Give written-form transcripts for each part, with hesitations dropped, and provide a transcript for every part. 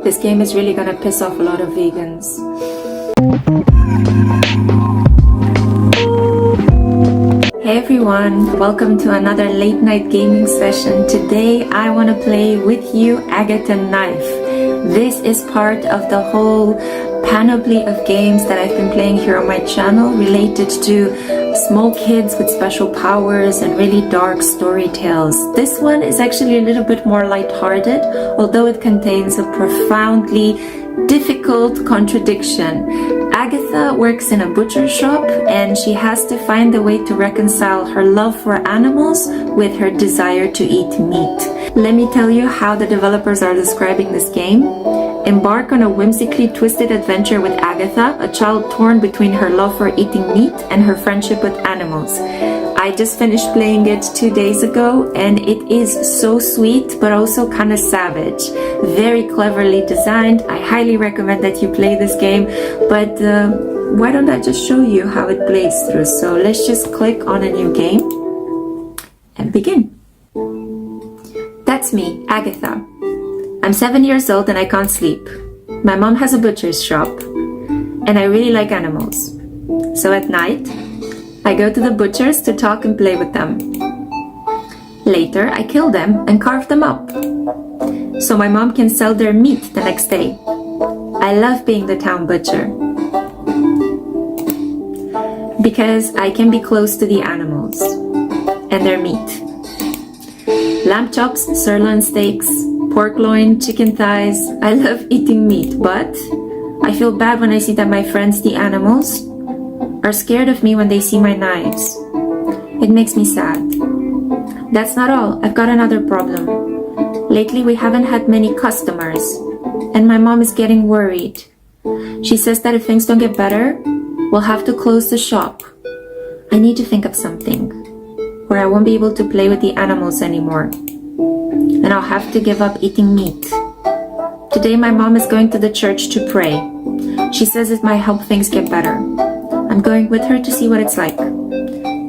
This game is really gonna piss off a lot of vegans. Hey everyone, welcome to another late night gaming session. Today I want to play with you Agatha Knife. This is part of the whole panoply of games that I've been playing here on my channel related to small kids with special powers and really dark story tales. This one is actually a little bit more lighthearted, although it contains a profoundly difficult contradiction. Agatha works in a butcher shop and she has to find a way to reconcile her love for animals with her desire to eat meat. Let me tell you how the developers are describing this game. Embark on a whimsically twisted adventure with Agatha, a child torn between her love for eating meat and her friendship with animals. I just finished playing it 2 days ago and it is so sweet but also kind of savage. Very cleverly designed. I highly recommend that you play this game, but why don't I just show you how it plays through. So let's just click on a new game and begin. That's me, Agatha. I'm 7 years old and I can't sleep. My mom has a butcher's shop and I really like animals. So at night, I go to the butchers to talk and play with them. Later, I kill them and carve them up so my mom can sell their meat the next day. I love being the town butcher because I can be close to the animals and their meat. Lamb chops, sirloin steaks, pork loin, chicken thighs. I love eating meat, but I feel bad when I see that my friends, the animals, are scared of me when they see my knives. It makes me sad. That's not all. I've got another problem. Lately, we haven't had many customers, and my mom is getting worried. She says that if things don't get better, we'll have to close the shop. I need to think of something where I won't be able to play with the animals anymore, and I'll have to give up eating meat. Today my mom is going to the church to pray. She says it might help things get better. I'm going with her to see what it's like.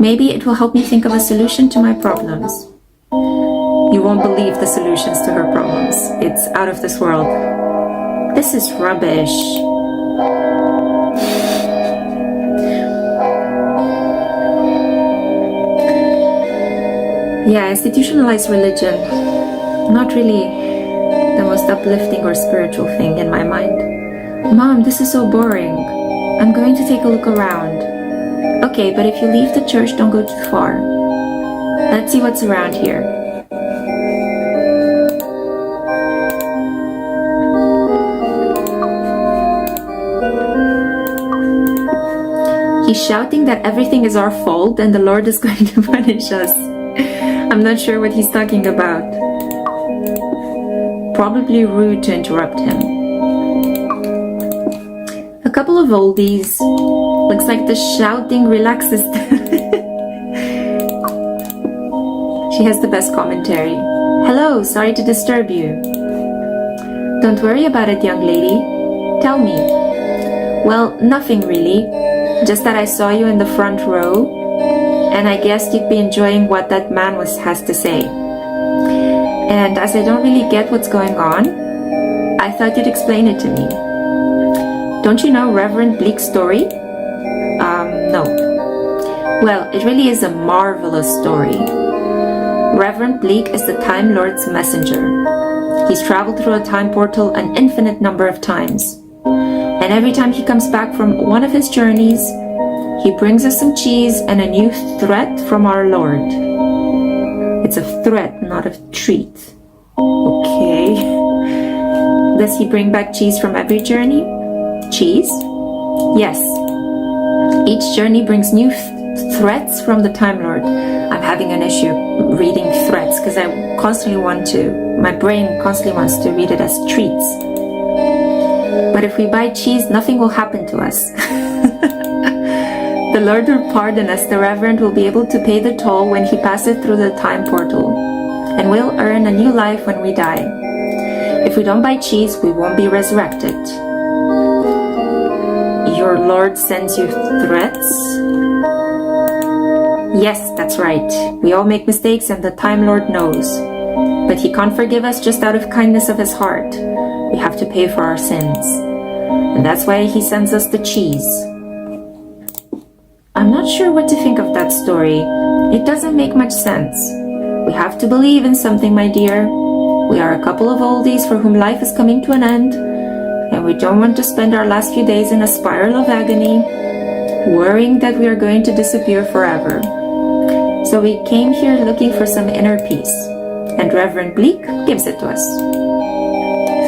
Maybe it will help me think of a solution to my problems. You won't believe the solutions to her problems. It's out of this world. This is rubbish. Yeah, institutionalized religion. Not really the most uplifting or spiritual thing in my mind. Mom, this is so boring. I'm going to take a look around. Okay, but if you leave the church, don't go too far. Let's see what's around here. He's shouting that everything is our fault and the Lord is going to punish us. I'm not sure what he's talking about. Probably rude to interrupt him. A couple of oldies. Looks like the shouting relaxes. She has the best commentary. Hello, sorry to disturb you. Don't worry about it, young lady. Tell me. Well, nothing really. Just that I saw you in the front row, and I guessed you'd be enjoying what that man has to say. And as I don't really get what's going on, I thought you'd explain it to me. Don't you know Reverend Bleak's story? No. Well, it really is a marvelous story. Reverend Bleak is the Time Lord's messenger. He's traveled through a time portal an infinite number of times. And every time he comes back from one of his journeys, he brings us some cheese and a new threat from our Lord. It's a threat, not a treat. Okay. Does he bring back cheese from every journey? Cheese? Yes. Each journey brings new threats from the Time Lord. I'm having an issue reading threats because my brain constantly wants to read it as treats. But if we buy cheese, nothing will happen to us. The Lord will pardon us. The Reverend will be able to pay the toll when he passes through the time portal. And we'll earn a new life when we die. If we don't buy cheese, we won't be resurrected. Your Lord sends you threats? Yes, that's right. We all make mistakes and the Time Lord knows. But he can't forgive us just out of kindness of his heart. we have to pay for our sins. And that's why he sends us the cheese. I'm not sure what to think of that story. It doesn't make much sense. We have to believe in something, my dear. We are a couple of oldies for whom life is coming to an end, and we don't want to spend our last few days in a spiral of agony, worrying that we are going to disappear forever. So we came here looking for some inner peace, and Reverend Bleak gives it to us.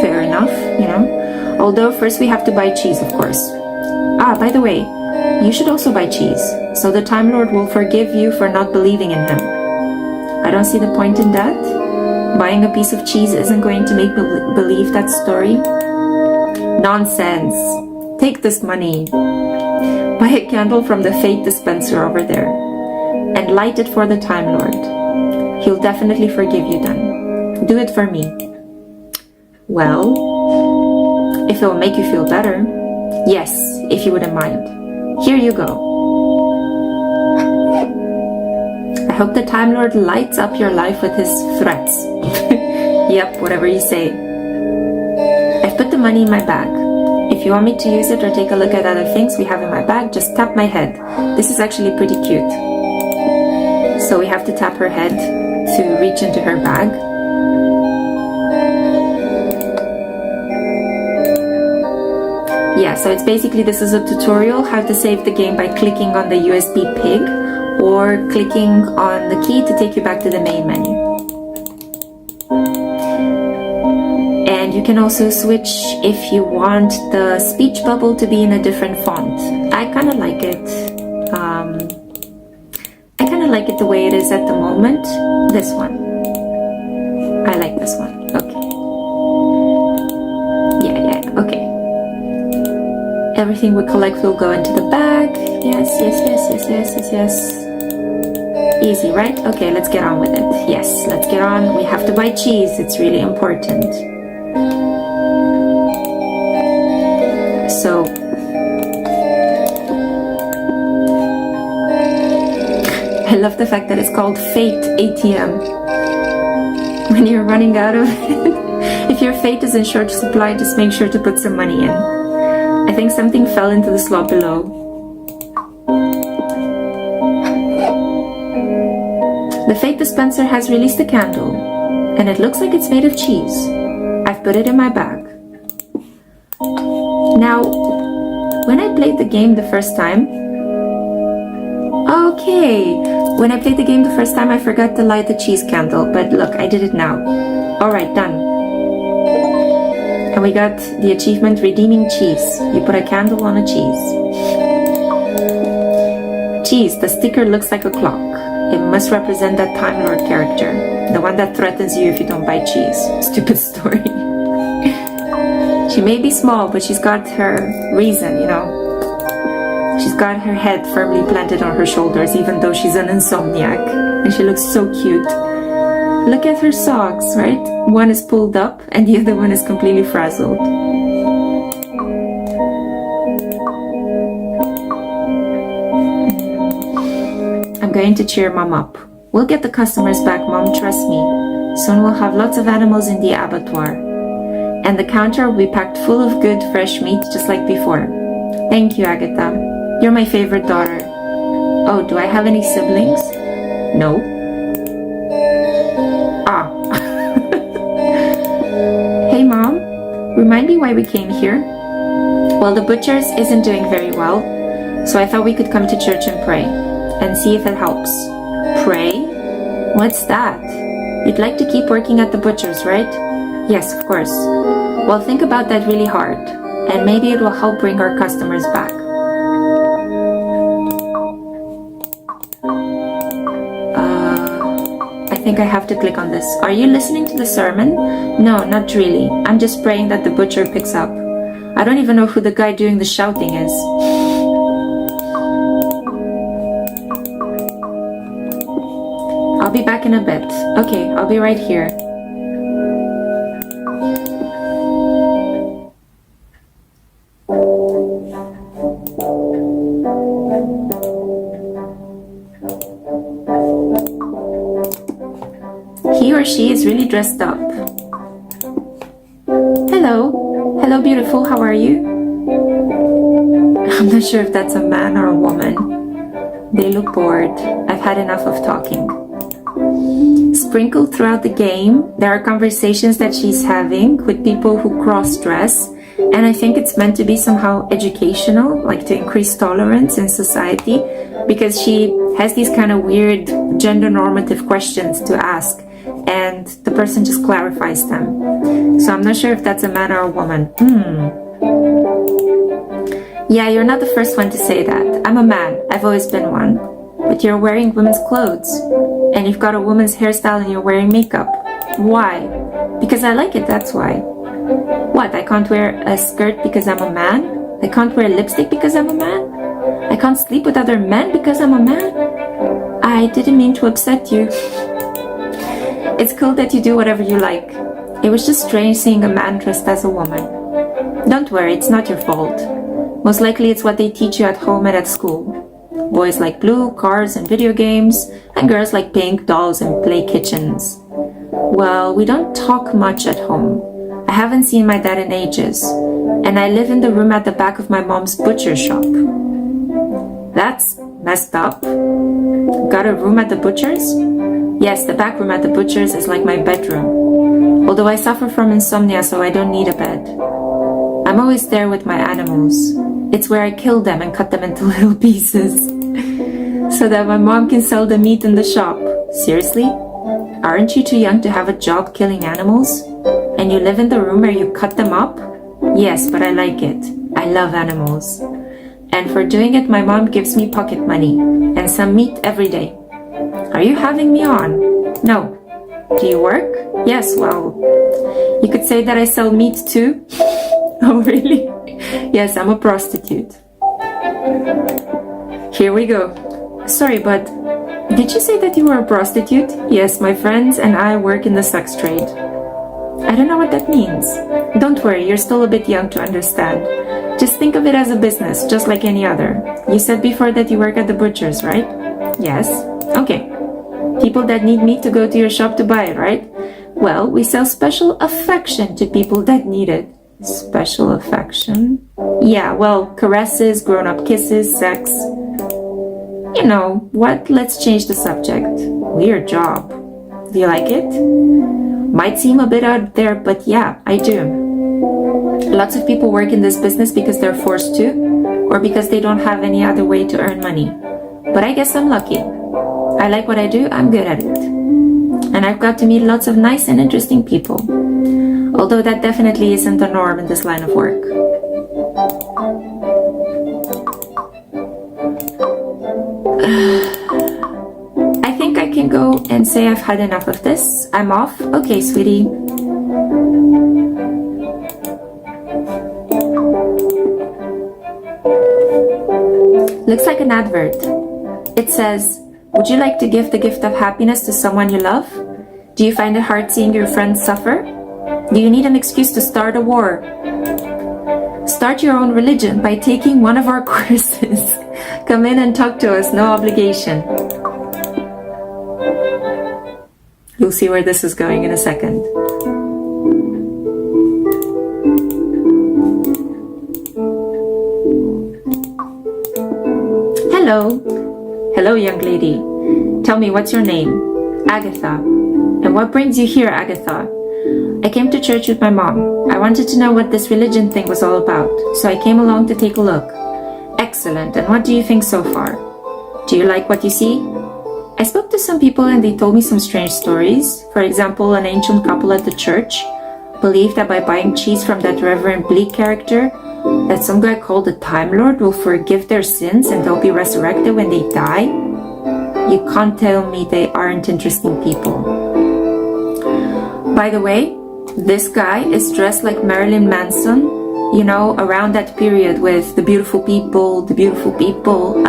Fair enough, you know. Although first we have to buy cheese, of course. Ah, by the way, you should also buy cheese, so the Time Lord will forgive you for not believing in him. I don't see the point in that. Buying a piece of cheese isn't going to make me believe that story. Nonsense. Take this money. Buy a candle from the fate dispenser over there and light it for the Time Lord. He'll definitely forgive you then. Do it for me. Well, if it will make you feel better. Yes, if you wouldn't mind. Here you go. I hope the Time Lord lights up your life with his threats. Yep, whatever you say. I've put the money in my bag. If you want me to use it or take a look at other things we have in my bag, just tap my head. This is actually pretty cute. So we have to tap her head to reach into her bag. Yeah, so it's basically, this is a tutorial how to save the game by clicking on the USB pig or clicking on the key to take you back to the main menu. And you can also switch if you want the speech bubble to be in a different font. I kind of like it. I kind of like it the way it is at the moment. This one. I like this one. Okay. Yeah, okay. Everything we collect will go into the bag. Yes. Easy, right? Okay, let's get on with it. Yes, let's get on. We have to buy cheese. It's really important. So, I love the fact that it's called Fate ATM. When you're running out of it, if your fate is in short supply, just make sure to put some money in. I think something fell into the slot below. The fate dispenser has released a candle, and it looks like it's made of cheese. I've put it in my bag. Now, when I played the game the first time, I forgot to light the cheese candle, but look, I did it now. Alright, done. And we got the achievement Redeeming Cheese. You put a candle on a cheese. Cheese, the sticker looks like a clock. It must represent that Time Lord character, the one that threatens you if you don't buy cheese. Stupid story. She may be small, but she's got her reason, you know. She's got her head firmly planted on her shoulders, even though she's an insomniac. And she looks so cute. Look at her socks, right? One is pulled up and the other one is completely frazzled. I'm going to cheer Mom up. We'll get the customers back, Mom, trust me. Soon we'll have lots of animals in the abattoir. And the counter will be packed full of good, fresh meat, just like before. Thank you, Agatha. You're my favorite daughter. Oh, do I have any siblings? No. Ah. Hey, Mom. Remind me why we came here? Well, the butcher's isn't doing very well, so I thought we could come to church and pray, and see if it helps. Pray? What's that? You'd like to keep working at the butcher's, right? Yes, of course. Well, think about that really hard, and maybe it will help bring our customers back. I think I have to click on this. Are you listening to the sermon? No, not really. I'm just praying that the butcher picks up. I don't even know who the guy doing the shouting is. I'll be back in a bit. Okay, I'll be right here. He or she is really dressed up. Hello. Hello, beautiful. How are you? I'm not sure if that's a man or a woman. They look bored. I've had enough of talking. Sprinkled throughout the game, there are conversations that she's having with people who cross-dress, and I think it's meant to be somehow educational, like to increase tolerance in society, because she has these kind of weird gender normative questions to ask, and the person just clarifies them. So I'm not sure if that's a man or a woman. Yeah, you're not the first one to say that. I'm a man. I've always been one. But you're wearing women's clothes. And you've got a woman's hairstyle and you're wearing makeup. Why? Because I like it, that's why. What, I can't wear a skirt because I'm a man? I can't wear lipstick because I'm a man? I can't sleep with other men because I'm a man? I didn't mean to upset you. It's cool that you do whatever you like. It was just strange seeing a man dressed as a woman. Don't worry, it's not your fault. Most likely it's what they teach you at home and at school. Boys like blue, cars and video games, and girls like pink, dolls and play kitchens. Well, we don't talk much at home. I haven't seen my dad in ages, and I live in the room at the back of my mom's butcher shop. That's messed up. Got a room at the butcher's? Yes, the back room at the butcher's is like my bedroom. Although I suffer from insomnia, so I don't need a bed. I'm always there with my animals. It's where I kill them and cut them into little pieces so that my mom can sell the meat in the shop. Seriously? Aren't you too young to have a job killing animals? And you live in the room where you cut them up? Yes, but I like it. I love animals. And for doing it, my mom gives me pocket money and some meat every day. Are you having me on? No. Do you work? Yes, well, you could say that I sell meat too. Oh, really? Yes, I'm a prostitute. Here we go. Sorry, but did you say that you were a prostitute? Yes, my friends and I work in the sex trade. I don't know what that means. Don't worry, you're still a bit young to understand. Just think of it as a business, just like any other. You said before that you work at the butcher's, right? Yes. Okay. People that need meat to go to your shop to buy it, right? Well, we sell special affection to people that need it. Special affection? Yeah, well, caresses, grown-up kisses, sex. You know, what? Let's change the subject. Weird job. Do you like it? Might seem a bit out there, but yeah, I do. Lots of people work in this business because they're forced to, or because they don't have any other way to earn money. But I guess I'm lucky. I like what I do, I'm good at it. And I've got to meet lots of nice and interesting people. Although that definitely isn't the norm in this line of work. I think I can go and say I've had enough of this. I'm off. Okay, sweetie. Looks like an advert. It says, would you like to give the gift of happiness to someone you love? Do you find it hard seeing your friends suffer? Do you need an excuse to start a war? Start your own religion by taking one of our courses. Come in and talk to us, no obligation. You'll see where this is going in a second. Hello. Hello, young lady. Tell me, what's your name? Agatha. And what brings you here, Agatha? I came to church with my mom. I wanted to know what this religion thing was all about, so I came along to take a look. Excellent, and what do you think so far? Do you like what you see? I spoke to some people and they told me some strange stories. For example, an ancient couple at the church believed that by buying cheese from that Reverend Bleak character, that some guy called the Time Lord will forgive their sins and they'll be resurrected when they die. You can't tell me they aren't interesting people. By the way, this guy is dressed like Marilyn Manson, you know, around that period with the beautiful people, the beautiful people.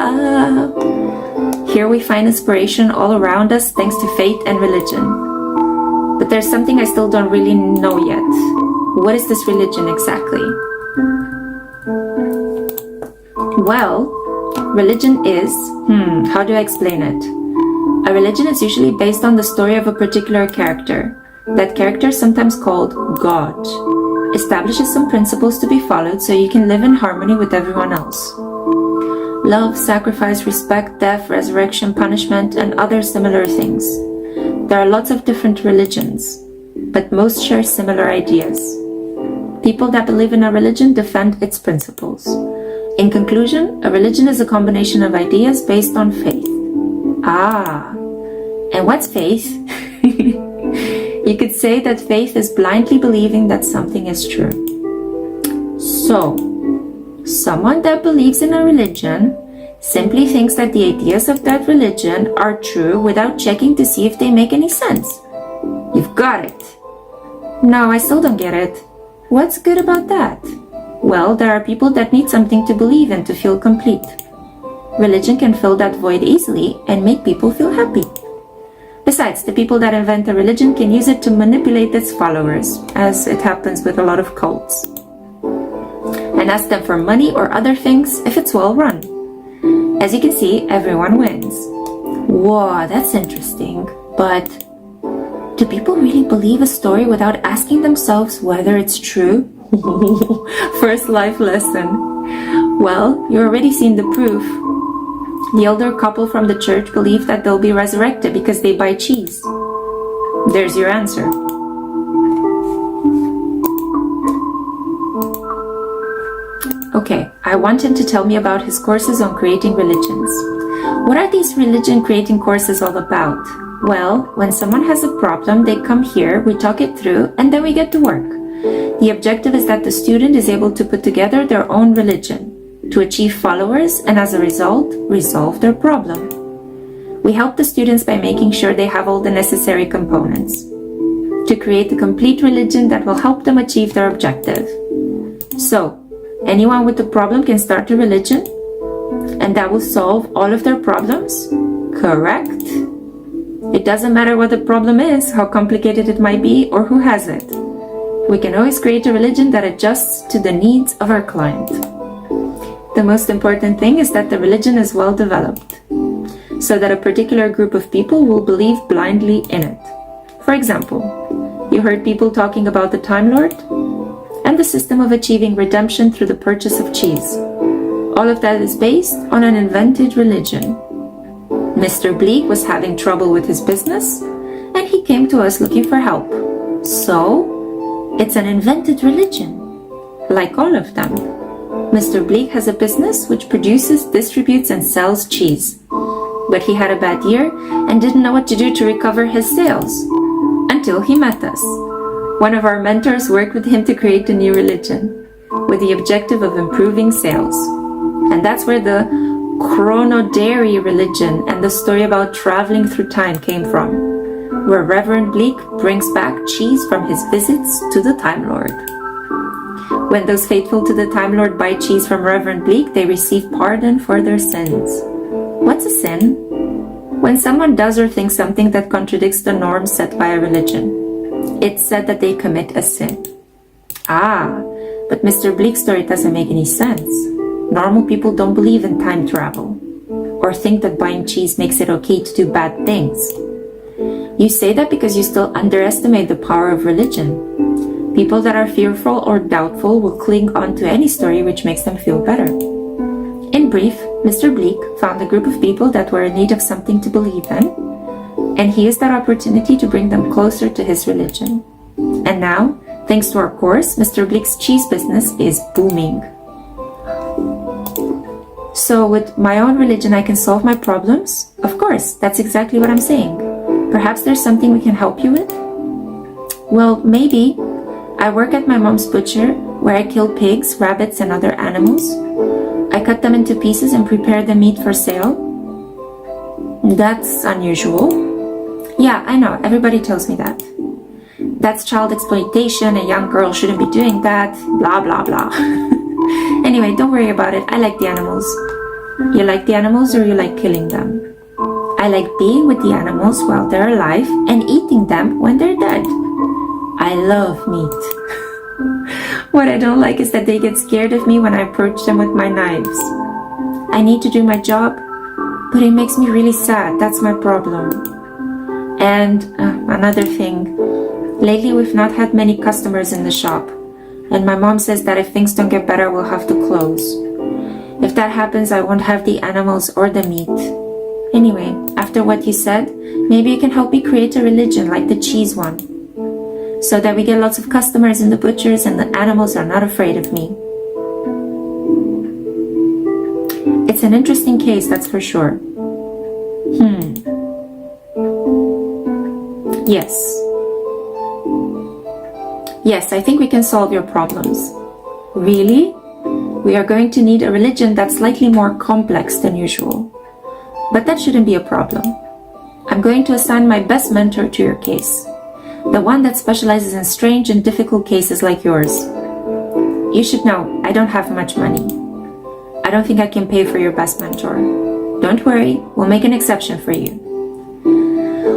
Here we find inspiration all around us thanks to faith and religion. But there's something I still don't really know yet. What is this religion exactly? Well, religion is, how do I explain it? A religion is usually based on the story of a particular character. That character is sometimes called God. establishes some principles to be followed so you can live in harmony with everyone else. Love, sacrifice, respect, death, resurrection, punishment, and other similar things. There are lots of different religions, but most share similar ideas. People that believe in a religion defend its principles. In conclusion, a religion is a combination of ideas based on faith. Ah, and what's faith? You could say that faith is blindly believing that something is true. So, someone that believes in a religion simply thinks that the ideas of that religion are true without checking to see if they make any sense. You've got it. No, I still don't get it. What's good about that? Well, there are people that need something to believe in to feel complete. Religion can fill that void easily and make people feel happy. Besides, the people that invent a religion can use it to manipulate its followers, as it happens with a lot of cults, and ask them for money or other things if it's well run. As you can see, everyone wins. Whoa, that's interesting. But do people really believe a story without asking themselves whether it's true? First life lesson. Well, you've already seen the proof. The older couple from the church believe that they'll be resurrected because they buy cheese. There's your answer. Okay, I want him to tell me about his courses on creating religions. What are these religion creating courses all about? Well, when someone has a problem, they come here, we talk it through, and then we get to work. The objective is that the student is able to put together their own religion, to achieve followers, and as a result, resolve their problem. We help the students by making sure they have all the necessary components to create a complete religion that will help them achieve their objective. So, anyone with a problem can start a religion, and that will solve all of their problems? Correct? It doesn't matter what the problem is, how complicated it might be, or who has it. We can always create a religion that adjusts to the needs of our client. The most important thing is that the religion is well developed, so that a particular group of people will believe blindly in it. For example, you heard people talking about the Time Lord and the system of achieving redemption through the purchase of cheese. All of that is based on an invented religion. Mr. Bleak was having trouble with his business, and he came to us looking for help. So, it's an invented religion, like all of them. Mr. Bleak has a business which produces, distributes, and sells cheese. But he had a bad year and didn't know what to do to recover his sales, until he met us. One of our mentors worked with him to create a new religion, with the objective of improving sales. And that's where the Chrono Dairy religion and the story about traveling through time came from, where Reverend Bleak brings back cheese from his visits to the Time Lord. When those faithful to the Time Lord buy cheese from Reverend Bleak, they receive pardon for their sins. What's a sin? When someone does or thinks something that contradicts the norms set by a religion, it's said that they commit a sin. Ah, but Mr. Bleak's story doesn't make any sense. Normal people don't believe in time travel, or think that buying cheese makes it okay to do bad things. You say that because you still underestimate the power of religion. People that are fearful or doubtful will cling on to any story which makes them feel better. In brief, Mr. Bleak found a group of people that were in need of something to believe in, and he used that opportunity to bring them closer to his religion. And now, thanks to our course, Mr. Bleak's cheese business is booming. So with my own religion I can solve my problems? Of course, that's exactly what I'm saying. Perhaps there's something we can help you with? Well, maybe. I work at my mom's butcher, where I kill pigs, rabbits, and other animals. I cut them into pieces and prepare the meat for sale. That's unusual. Yeah, I know, everybody tells me that. That's child exploitation, a young girl shouldn't be doing that, blah blah blah. Anyway, don't worry about it, I like the animals. You like the animals or you like killing them? I like being with the animals while they're alive and eating them when they're dead. I love meat. What I don't like is that they get scared of me when I approach them with my knives. I need to do my job, but it makes me really sad, that's my problem. And another thing, lately we've not had many customers in the shop. And my mom says that if things don't get better, we'll have to close. If that happens, I won't have the animals or the meat. Anyway, after what you said, maybe you can help me create a religion like the cheese one, so that we get lots of customers in the butchers and the animals are not afraid of me. It's an interesting case, that's for sure. Yes, I think we can solve your problems. Really? We are going to need a religion that's slightly more complex than usual. But that shouldn't be a problem. I'm going to assign my best mentor to your case. The one that specializes in strange and difficult cases like yours. You should know, I don't have much money. I don't think I can pay for your best mentor. Don't worry, we'll make an exception for you.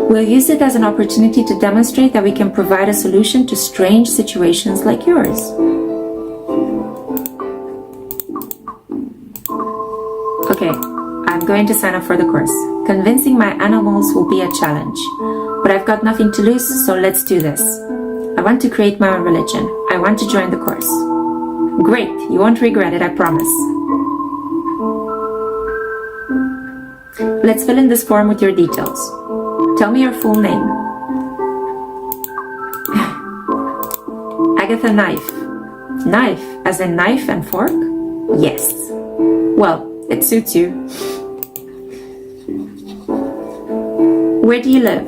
We'll use it as an opportunity to demonstrate that we can provide a solution to strange situations like yours. Okay, I'm going to sign up for the course. Convincing my animals will be a challenge. But I've got nothing to lose, so let's do this. I want to create my own religion. I want to join the course. Great, you won't regret it, I promise. Let's fill in this form with your details. Tell me your full name. Agatha Knife. Knife, as in knife and fork? Yes. Well, it suits you. Where do you live?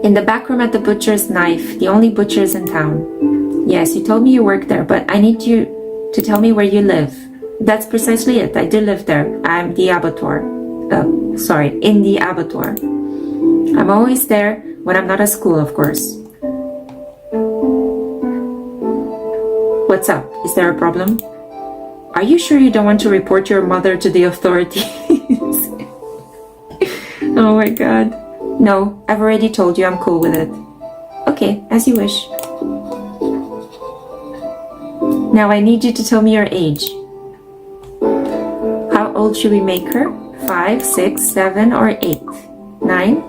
In the back room at the butcher's Knife, the only butcher's in town. Yes, you told me you work there, but I need you to tell me where you live. That's precisely it. I do live there. I'm the abattoir. In the abattoir. I'm always there when I'm not at school, of course. What's up? Is there a problem? Are you sure you don't want to report your mother to the authorities? Oh my god. No, I've already told you I'm cool with it. Okay, as you wish. Now I need you to tell me your age. How old should we make her? 5, 6, 7, or 8? 9?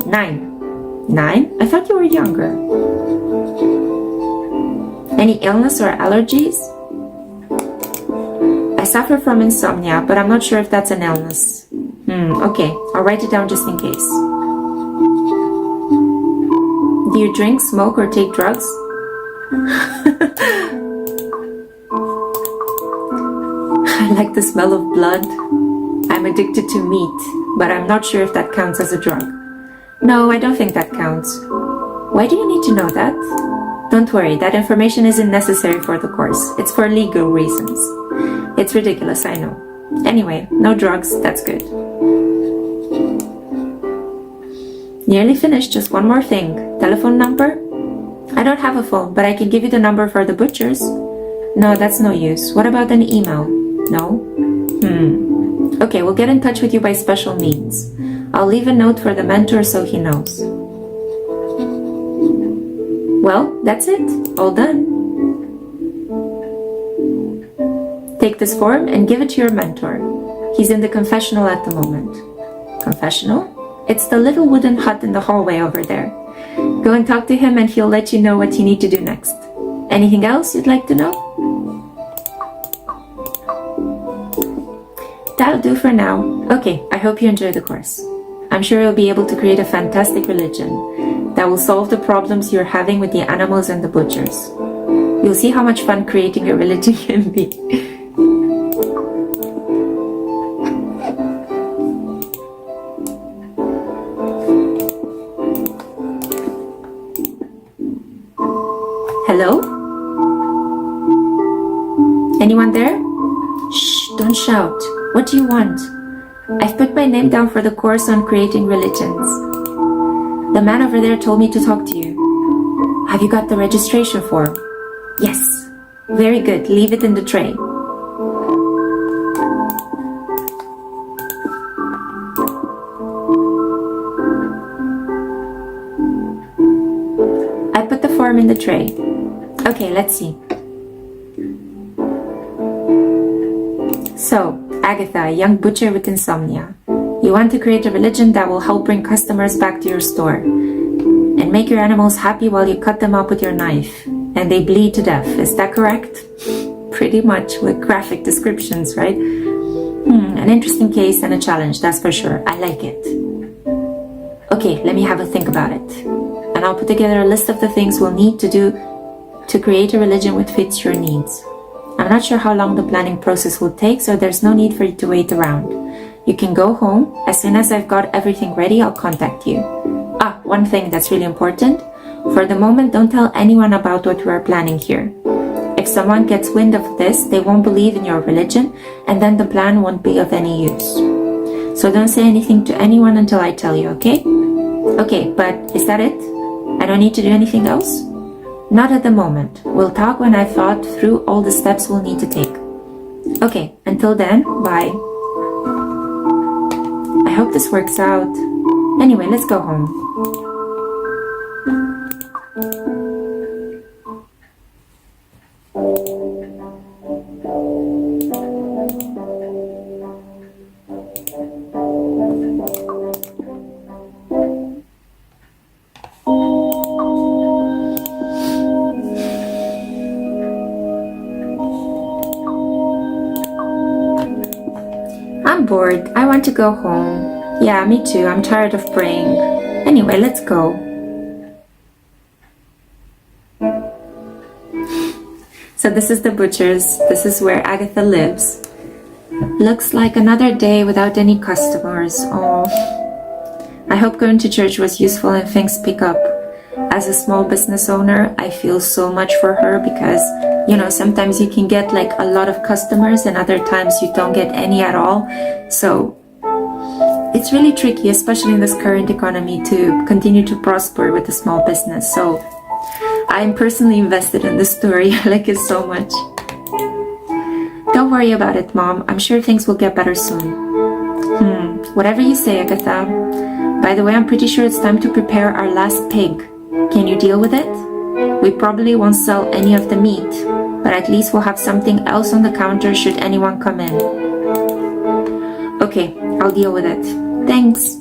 9. 9? I thought you were younger. Any illness or allergies? I suffer from insomnia, but I'm not sure if that's an illness. Okay, I'll write it down just in case. Do you drink, smoke, or take drugs? I like the smell of blood. I'm addicted to meat, but I'm not sure if that counts as a drug. No, I don't think that counts. Why do you need to know that? Don't worry, that information isn't necessary for the course. It's for legal reasons. It's ridiculous, I know. Anyway, no drugs, that's good. Nearly finished, just one more thing. Telephone number? I don't have a phone, but I can give you the number for the butchers. No, that's no use. What about an email? No? Okay, we'll get in touch with you by special means. I'll leave a note for the mentor so he knows. Well, that's it. All done. Take this form and give it to your mentor. He's in the confessional at the moment. Confessional? It's the little wooden hut in the hallway over there. Go and talk to him and he'll let you know what you need to do next. Anything else you'd like to know? That'll do for now. Okay, I hope you enjoy the course. I'm sure you'll be able to create a fantastic religion that will solve the problems you're having with the animals and the butchers. You'll see how much fun creating a religion can be. Hello? Anyone there? Shh, don't shout. What do you want? I've put my name down for the course on creating religions. The man over there told me to talk to you. Have you got the registration form? Yes. Very good. Leave it in the tray. I put the form in the tray. Okay, let's see. So, Agatha, a young butcher with insomnia. You want to create a religion that will help bring customers back to your store. and make your animals happy while you cut them up with your knife and they bleed to death. Is that correct? Pretty much, with graphic descriptions, right? An interesting case and a challenge, that's for sure. I like it. Okay, let me have a think about it. And I'll put together a list of the things we'll need to do to create a religion which fits your needs. I'm not sure how long the planning process will take, so there's no need for you to wait around. You can go home. As soon as I've got everything ready, I'll contact you. One thing that's really important. For the moment, don't tell anyone about what we're planning here. If someone gets wind of this, they won't believe in your religion, and then the plan won't be of any use. So don't say anything to anyone until I tell you, okay? Okay, but is that it? I don't need to do anything else? Not at the moment. We'll talk when I've thought through all the steps we'll need to take. Okay, until then, bye. I hope this works out. Anyway, let's go home. I'm bored. I want to go home. Yeah, me too. I'm tired of praying. Anyway, let's go. So this is the butcher's. This is where Agatha lives. Looks like another day without any customers. Oh, I hope going to church was useful and things pick up. As a small business owner, I feel so much for her because, sometimes you can get like a lot of customers and other times you don't get any at all. So it's really tricky, especially in this current economy, to continue to prosper with a small business. So I'm personally invested in this story. I like it so much. Don't worry about it, Mom. I'm sure things will get better soon. Whatever you say, Agatha. By the way, I'm pretty sure it's time to prepare our last pig. Can you deal with it? We probably won't sell any of the meat, but at least we'll have something else on the counter should anyone come in. Okay, I'll deal with it. Thanks.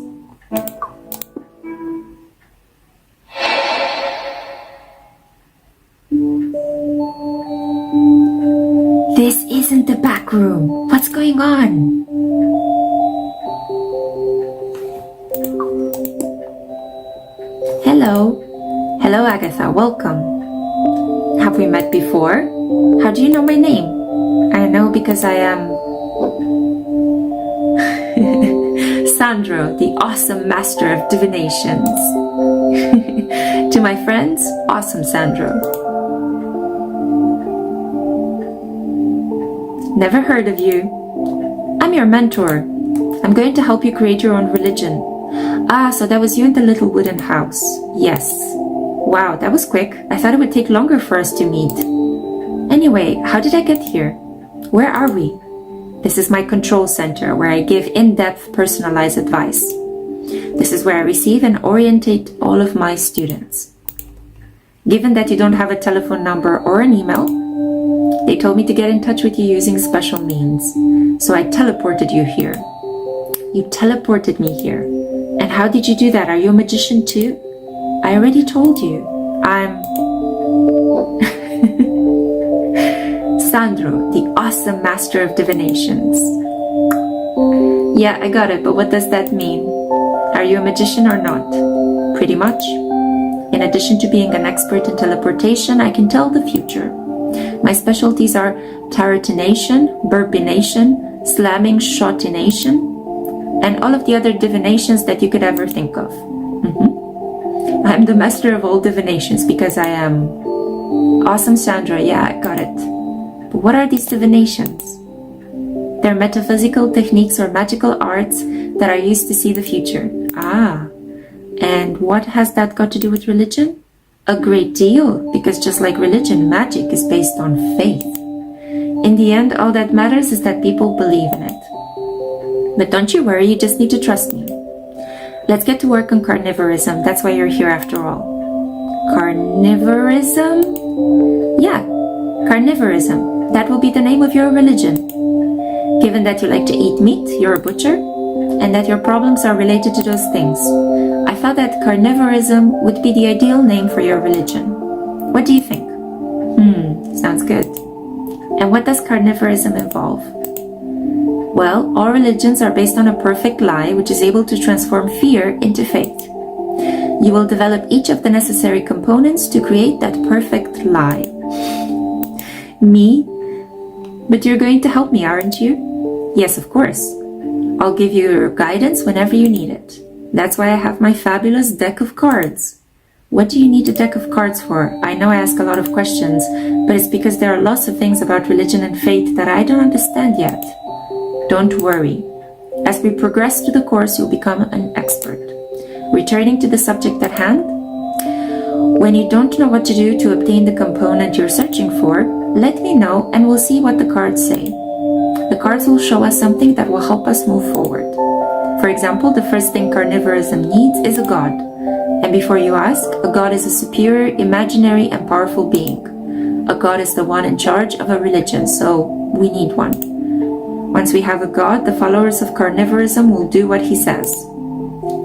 This isn't the back room. What's going on? Hello. Hello, Agatha. Welcome. Have we met before? How do you know my name? I know because I am Sandro, the awesome master of divinations. To my friends, awesome Sandro. Never heard of you. I'm your mentor. I'm going to help you create your own religion. So that was you in the little wooden house. Yes. Wow, that was quick. I thought it would take longer for us to meet. Anyway, how did I get here? Where are we? This is my control center where I give in-depth personalized advice. This is where I receive and orientate all of my students. Given that you don't have a telephone number or an email, they told me to get in touch with you using special means. So I teleported you here. You teleported me here. And how did you do that? Are you a magician too? I already told you. I'm Sandro, the awesome master of divinations. Yeah, I got it, but what does that mean? Are you a magician or not? Pretty much. In addition to being an expert in teleportation, I can tell the future. My specialties are tarotination, burpination, slamming shotination, and all of the other divinations that you could ever think of. I'm the master of all divinations because I am awesome Sandra. Yeah, I got it. But what are these divinations? They're metaphysical techniques or magical arts that are used to see the future. And what has that got to do with religion? A great deal, because just like religion, magic is based on faith. In the end, all that matters is that people believe in it. But don't you worry, you just need to trust me. Let's get to work on carnivorism. That's why you're here after all. Carnivorism? Yeah, carnivorism. That will be the name of your religion. Given that you like to eat meat, you're a butcher, and that your problems are related to those things. I thought that Carnivorism would be the ideal name for your religion. What do you think? Sounds good. And what does Carnivorism involve? Well, all religions are based on a perfect lie which is able to transform fear into faith. You will develop each of the necessary components to create that perfect lie. Me? But you're going to help me, aren't you? Yes, of course. I'll give you your guidance whenever you need it. That's why I have my fabulous deck of cards. What do you need a deck of cards for? I know I ask a lot of questions, but it's because there are lots of things about religion and faith that I don't understand yet. Don't worry. As we progress through the course, you'll become an expert. Returning to the subject at hand, when you don't know what to do to obtain the component you're searching for, let me know and we'll see what the cards say. The cards will show us something that will help us move forward. For example, the first thing Carnivorism needs is a god. And before you ask, a god is a superior, imaginary, and powerful being. A god is the one in charge of a religion, so we need one. Once we have a god, the followers of Carnivorism will do what he says.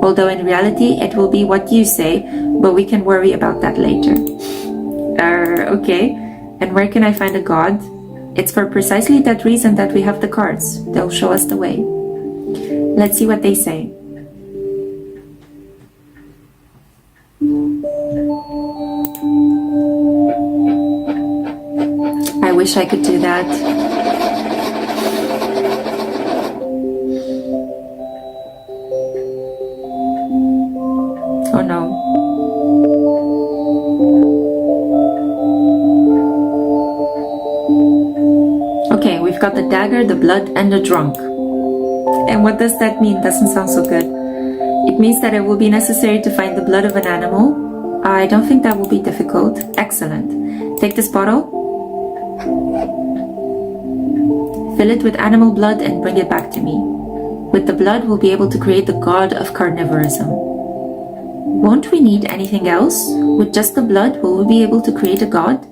Although in reality, it will be what you say, but we can worry about that later. Okay. And where can I find a god? It's for precisely that reason that we have the cards. They'll show us the way. Let's see what they say. I wish I could do that. Oh no. Okay, we've got the dagger, the blood, and the drunk. And what does that mean? Doesn't sound so good. It means that it will be necessary to find the blood of an animal. I don't think that will be difficult. Excellent. Take this bottle. Fill it with animal blood and bring it back to me. With the blood, we'll be able to create the god of Carnivorism. Won't we need anything else? With just the blood, will we be able to create a god?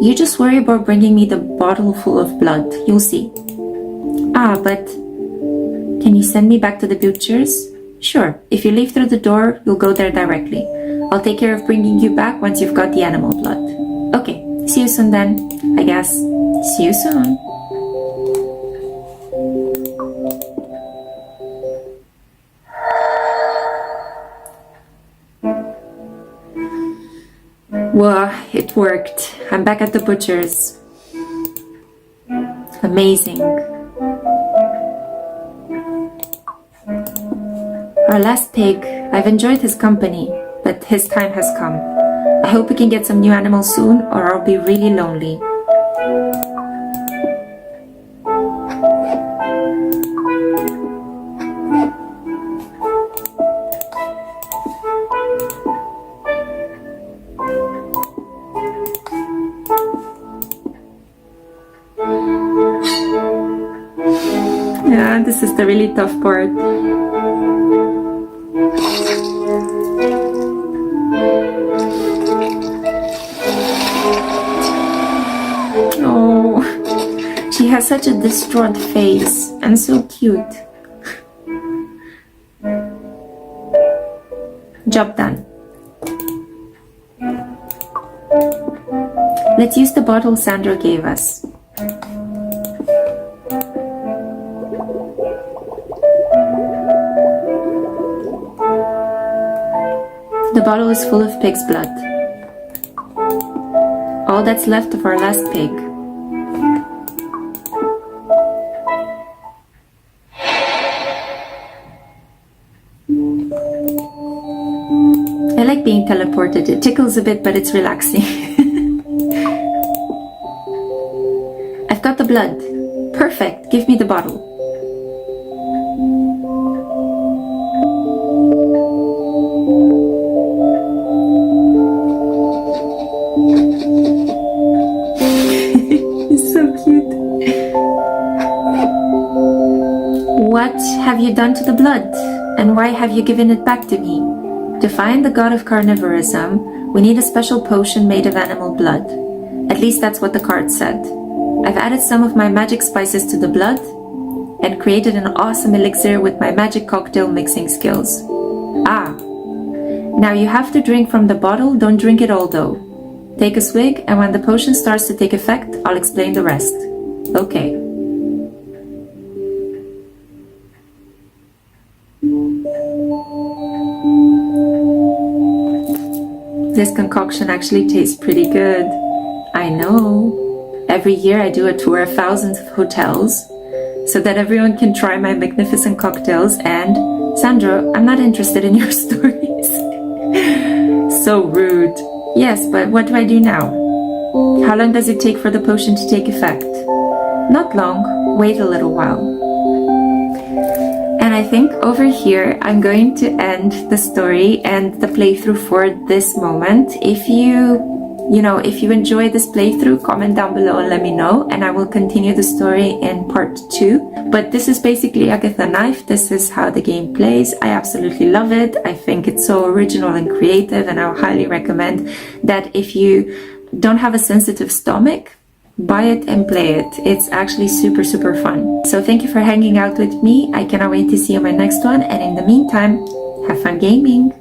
You just worry about bringing me the bottle full of blood. You'll see. But can you send me back to the butcher's? Sure. If you leave through the door, you'll go there directly. I'll take care of bringing you back once you've got the animal blood. Okay. See you soon then, I guess. See you soon. Wow, it worked. I'm back at the butcher's. Amazing. Our last pig. I've enjoyed his company, but his time has come. I hope we can get some new animals soon, or I'll be really lonely. Yeah, this is the really tough part. Oh, she has such a distraught face and so cute. Job done. Let's use the bottle Sandra gave us. The bottle is full of pig's blood. All that's left of our last pig. I like being teleported. It tickles a bit, but it's relaxing. I've got the blood. Perfect. Give me the bottle. What have you done to the blood? And why have you given it back to me? To find the god of Carnivorism, we need a special potion made of animal blood. At least that's what the card said. I've added some of my magic spices to the blood, and created an awesome elixir with my magic cocktail mixing skills. Ah, now you have to drink from the bottle, don't drink it all though. Take a swig, and when the potion starts to take effect, I'll explain the rest. Okay. This concoction actually tastes pretty good. I know. Every year I do a tour of thousands of hotels so that everyone can try my magnificent cocktails, and Sandro, I'm not interested in your stories. So rude. Yes, but what do I do now? How long does it take for the potion to take effect? Not long. Wait a little while. And I think over here I'm going to end the story and the playthrough for this moment. If you enjoy this playthrough, comment down below and let me know, and I will continue the story in part 2. But this is basically Agatha Knife. This is how the game plays. I absolutely love it. I think it's so original and creative, and I highly recommend that if you don't have a sensitive stomach, buy it and play it. It's actually super, super fun. So thank you for hanging out with me. I cannot wait to see you in my next one, and in the meantime, have fun gaming.